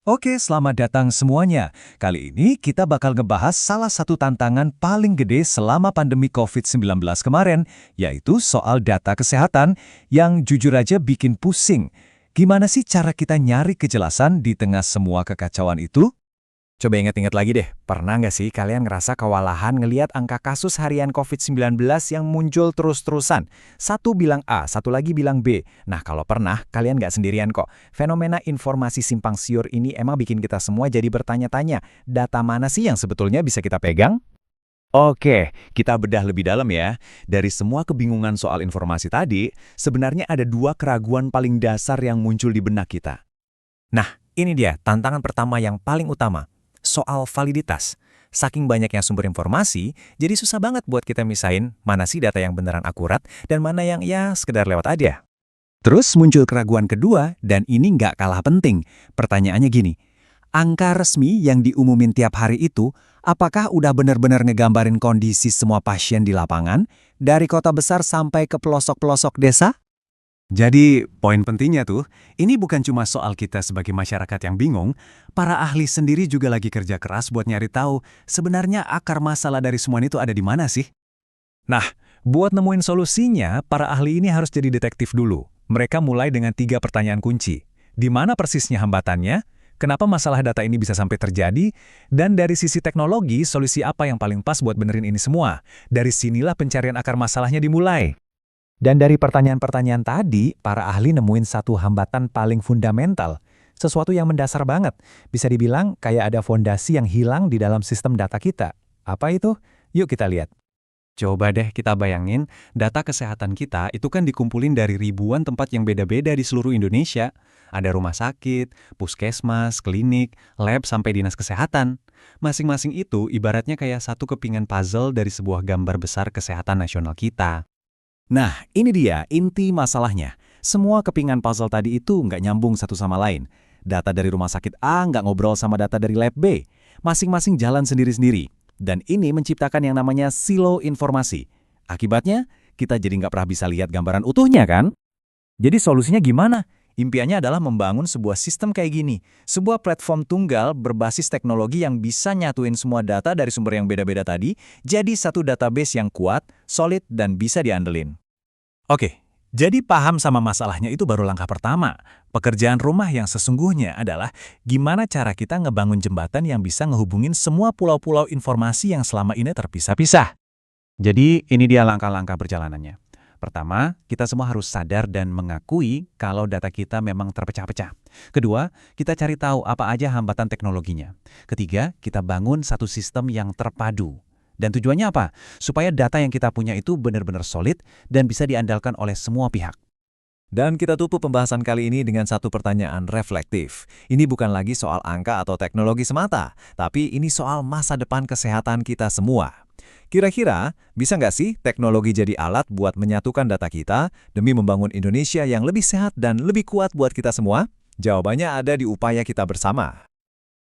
Oke, selamat datang semuanya. Kali ini kita bakal ngebahas salah satu tantangan paling gede selama pandemi COVID-19 kemarin, yaitu soal data kesehatan yang jujur aja bikin pusing. Gimana sih cara kita nyari kejelasan di tengah semua kekacauan itu? Coba ingat-ingat lagi deh, pernah nggak sih kalian ngerasa kewalahan ngelihat angka kasus harian COVID-19 yang muncul terus-terusan? Satu bilang A, satu lagi bilang B. Nah, kalau pernah, kalian nggak sendirian kok. Fenomena informasi simpang siur ini emang bikin kita semua jadi bertanya-tanya, data mana sih yang sebetulnya bisa kita pegang? Oke, kita bedah lebih dalam ya. Dari semua kebingungan soal informasi tadi, sebenarnya ada dua keraguan paling dasar yang muncul di benak kita. Nah, ini dia tantangan pertama yang paling utama. Soal validitas. Saking banyaknya sumber informasi, jadi susah banget buat kita misahin mana sih data yang beneran akurat dan mana yang ya sekedar lewat aja. Terus muncul keraguan kedua, dan ini nggak kalah penting. Pertanyaannya gini, angka resmi yang diumumin tiap hari itu, apakah udah benar-benar ngegambarin kondisi semua pasien di lapangan, dari kota besar sampai ke pelosok-pelosok desa? Jadi, poin pentingnya tuh, ini bukan cuma soal kita sebagai masyarakat yang bingung, para ahli sendiri juga lagi kerja keras buat nyari tahu sebenarnya akar masalah dari semua itu ada di mana sih? Nah, buat nemuin solusinya, para ahli ini harus jadi detektif dulu. Mereka mulai dengan 3 pertanyaan kunci. Di mana persisnya hambatannya? Kenapa masalah data ini bisa sampai terjadi? Dan dari sisi teknologi, solusi apa yang paling pas buat benerin ini semua? Dari sinilah pencarian akar masalahnya dimulai. Dan dari pertanyaan-pertanyaan tadi, para ahli nemuin satu hambatan paling fundamental. Sesuatu yang mendasar banget. Bisa dibilang kayak ada fondasi yang hilang di dalam sistem data kita. Apa itu? Yuk kita lihat. Coba deh kita bayangin, data kesehatan kita itu kan dikumpulin dari ribuan tempat yang beda-beda di seluruh Indonesia. Ada rumah sakit, puskesmas, klinik, lab, sampai dinas kesehatan. Masing-masing itu ibaratnya kayak satu kepingan puzzle dari sebuah gambar besar kesehatan nasional kita. Nah, ini dia inti masalahnya. Semua kepingan puzzle tadi itu nggak nyambung satu sama lain. Data dari rumah sakit A nggak ngobrol sama data dari lab B. Masing-masing jalan sendiri-sendiri. Dan ini menciptakan yang namanya silo informasi. Akibatnya, kita jadi nggak pernah bisa lihat gambaran utuhnya kan? Jadi solusinya gimana? Impiannya adalah membangun sebuah sistem kayak gini. Sebuah platform tunggal berbasis teknologi yang bisa nyatuin semua data dari sumber yang beda-beda tadi, jadi satu database yang kuat, solid, dan bisa diandelin. Oke, jadi paham sama masalahnya itu baru langkah pertama. Pekerjaan rumah yang sesungguhnya adalah gimana cara kita ngebangun jembatan yang bisa ngehubungin semua pulau-pulau informasi yang selama ini terpisah-pisah. Jadi ini dia langkah-langkah perjalanannya. Pertama, kita semua harus sadar dan mengakui kalau data kita memang terpecah-pecah. Kedua, kita cari tahu apa aja hambatan teknologinya. Ketiga, kita bangun satu sistem yang terpadu. Dan tujuannya apa? Supaya data yang kita punya itu benar-benar solid dan bisa diandalkan oleh semua pihak. Dan kita tutup pembahasan kali ini dengan satu pertanyaan reflektif. Ini bukan lagi soal angka atau teknologi semata, tapi ini soal masa depan kesehatan kita semua. Kira-kira, bisa nggak sih teknologi jadi alat buat menyatukan data kita demi membangun Indonesia yang lebih sehat dan lebih kuat buat kita semua? Jawabannya ada di upaya kita bersama.